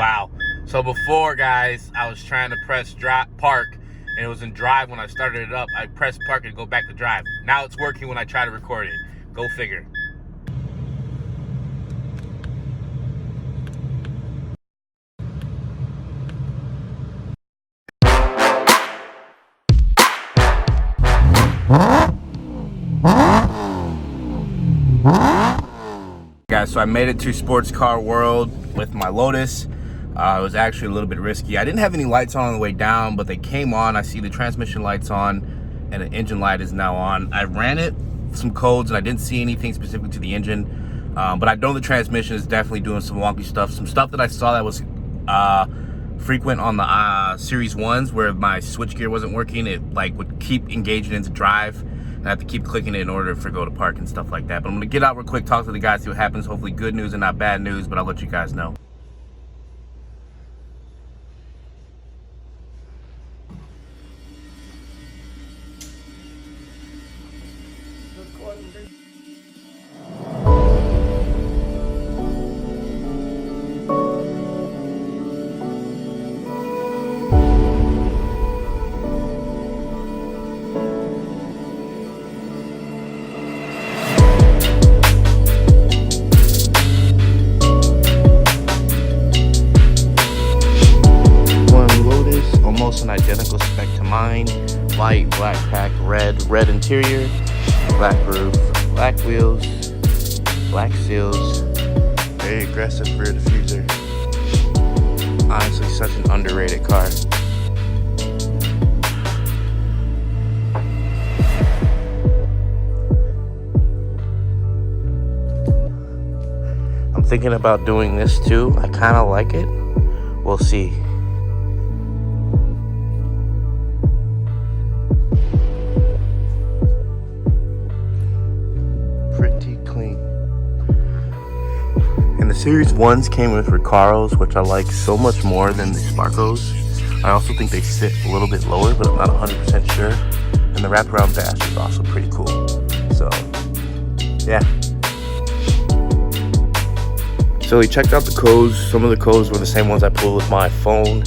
Wow. So before, guys, I was trying to press park, and it was in drive when I started it up. I pressed park and go back to drive. Now it's working when I try to record it. Go figure. Guys, so I made it to Sportscar World with my Lotus. It was actually a little bit risky. I didn't have any lights on the way down, but they came on. I see the transmission lights on and the engine light is now on. I ran it, some codes, and I didn't see anything specific to the engine. But I know the transmission is definitely doing some wonky stuff. Some stuff that I saw that was frequent on the Series 1s where my switchgear wasn't working. It like would keep engaging into drive. I have to keep clicking it in order for go to park and stuff like that. But I'm gonna get out real quick, talk to the guys, see what happens. Hopefully good news and not bad news, but I'll let you guys know. Almost an identical spec to mine. White, black pack, red interior, black roof, black wheels, black seals. Very aggressive rear diffuser. Honestly, such an underrated car. I'm thinking about doing this too. I kind of like it. We'll see. The Series 1s came with Recaros, which I like so much more than the Sparkos. I also think they sit a little bit lower, but I'm not 100% sure. And the wraparound dash is also pretty cool. So, yeah. So we checked out the codes. Some of the codes were the same ones I pulled with my phone.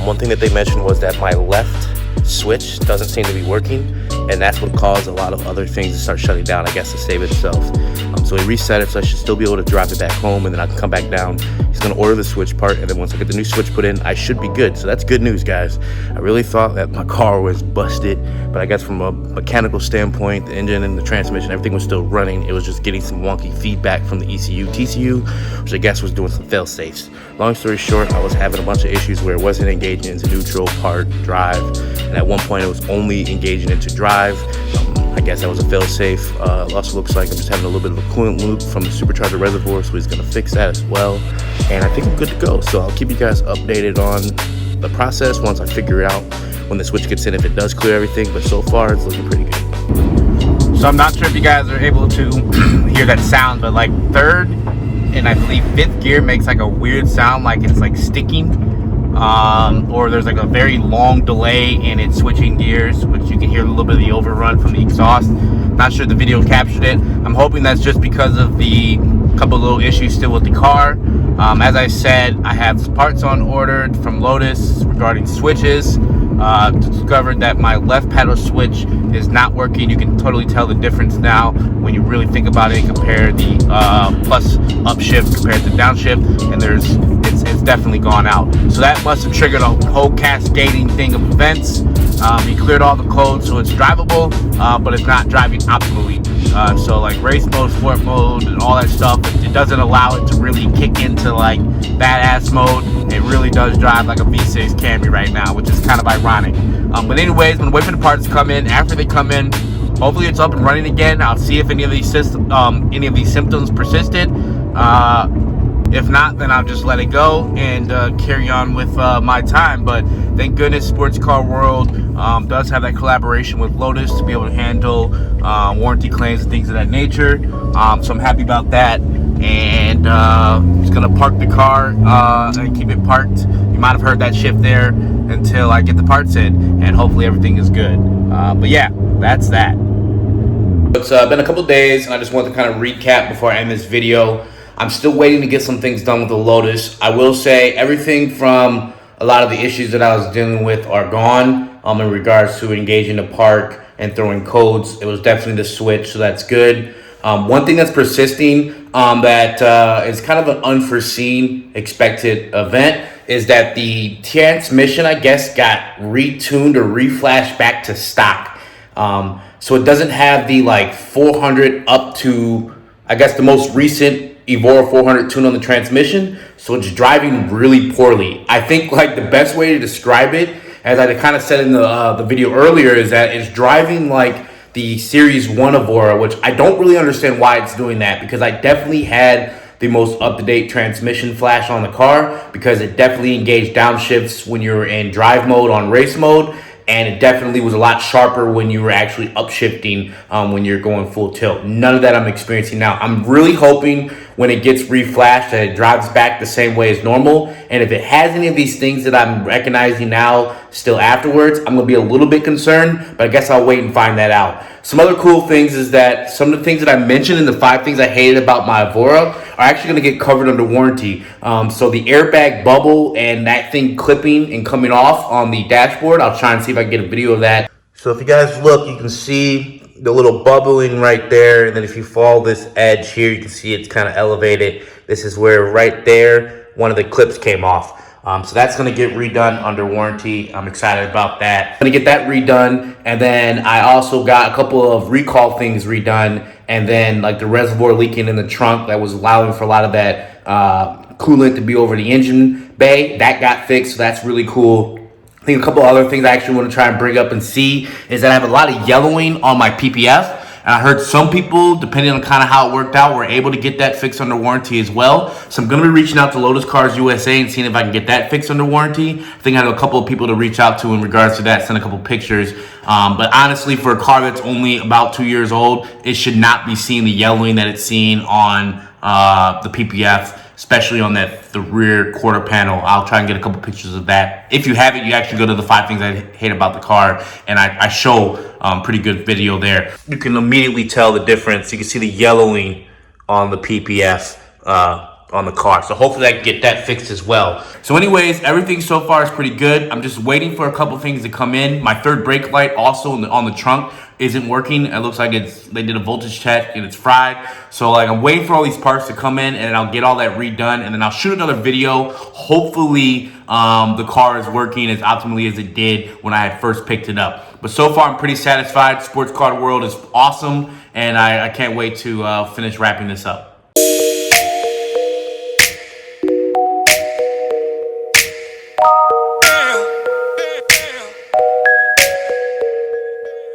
One thing that they mentioned was that my left switch doesn't seem to be working, and that's what caused a lot of other things to start shutting down, I guess, to save itself. So he reset it, so I should still be able to drive it back home, and then I can come back down. He's gonna order the switch part, and then once I get the new switch put in, I should be good. So that's good news, guys. I really thought that my car was busted, but I guess from a mechanical standpoint, the engine and the transmission, everything was still running. It was just getting some wonky feedback from the ECU, TCU, which I guess was doing some fail safes. Long story short, I was having a bunch of issues where it wasn't engaging into neutral, park, drive, and at one point it was only engaging into drive. I guess that was a fail-safe. It also looks like I'm just having a little bit of a coolant loop from the supercharger reservoir, so he's gonna fix that as well. And I think I'm good to go. So I'll keep you guys updated on the process once I figure out when the switch gets in, if it does clear everything. But so far, it's looking pretty good. So I'm not sure if you guys are able to hear that sound, but like third and I believe fifth gear makes like a weird sound, like it's like sticking. Or there's like a very long delay in it switching gears, which you can hear a little bit of the overrun from the exhaust. Not sure the video captured it. I'm hoping that's just because of the couple little issues still with the car. As I said, I have parts on ordered from Lotus regarding switches. Discovered that my left paddle switch is not working. You can totally tell the difference now when you really think about it and compare the plus upshift compared to downshift, and it's definitely gone out. So that must have triggered a whole cascading thing of events. He cleared all the codes, so it's drivable, but it's not driving optimally. So like race mode, sport mode, and all that stuff, it doesn't allow it to really kick into like badass mode. It really does drive like a V6 Camry right now, which is kind of ironic. But anyways, I'm gonna wait for the parts to come in. After they come in, hopefully it's up and running again. I'll see if any of these symptoms persisted. If not, then I'll just let it go and carry on with my time. But thank goodness Sportscar World does have that collaboration with Lotus to be able to handle warranty claims and things of that nature. So I'm happy about that. And just gonna park the car and keep it parked. You might have heard that shift there until I get the parts in, and hopefully everything is good. But yeah, that's that. It's been a couple days, and I just want to kind of recap before I end this video. I'm still waiting to get some things done with the Lotus. I will say everything from a lot of the issues that I was dealing with are gone in regards to engaging the park and throwing codes. It was definitely the switch, so that's good. One thing that's persisting that is kind of an unforeseen expected event is that the transmission, I guess, got retuned or reflashed back to stock. So it doesn't have the like 400 up to, I guess, the most recent Evora 400 tune on the transmission. So it's driving really poorly. I think like the best way to describe it, as I kind of said in the video earlier, is that it's driving like the Series 1 Evora, which I don't really understand why it's doing that, because I definitely had the most up-to-date transmission flash on the car, because it definitely engaged downshifts when you were in drive mode on race mode, and it definitely was a lot sharper when you were actually upshifting when you're going full tilt. None of that I'm experiencing now. I'm really hoping when it gets reflashed that it drives back the same way as normal. And if it has any of these things that I'm recognizing now still afterwards, I'm going to be a little bit concerned, but I guess I'll wait and find that out. Some other cool things is that some of the things that I mentioned in the 5 things I hated about my Evora are actually going to get covered under warranty. So the airbag bubble and that thing clipping and coming off on the dashboard, I'll try and see if I can get a video of that. So if you guys look, you can see the little bubbling right there, and then if you follow this edge here, you can see it's kind of elevated. This is where right there one of the clips came off. So that's going to get redone under warranty. I'm excited about that. I'm going to get that redone, and then I also got a couple of recall things redone, and then like the reservoir leaking in the trunk that was allowing for a lot of that coolant to be over the engine bay, that got fixed, so that's really cool. I think a couple other things I actually want to try and bring up and see is that I have a lot of yellowing on my PPF. And I heard some people, depending on kind of how it worked out, were able to get that fixed under warranty as well. So I'm going to be reaching out to Lotus Cars USA and seeing if I can get that fixed under warranty. I think I have a couple of people to reach out to in regards to that, send a couple pictures. But honestly, for a car that's only about 2 years old, it should not be seeing the yellowing that it's seen on the PPF, especially on the rear quarter panel. I'll try and get a couple pictures of that. If you have it, you actually go to the 5 things I hate about the car, and I show pretty good video there. You can immediately tell the difference. You can see the yellowing on the PPF on the car. So hopefully I can get that fixed as well. So anyways, everything so far is pretty good. I'm just waiting for a couple things to come in. My third brake light also on the trunk isn't working. It looks like they did a voltage check and it's fried. So like I'm waiting for all these parts to come in, and I'll get all that redone, and then I'll shoot another video. Hopefully the car is working as optimally as it did when I had first picked it up. But so far I'm pretty satisfied. Sports car world is awesome, and I can't wait to finish wrapping this up.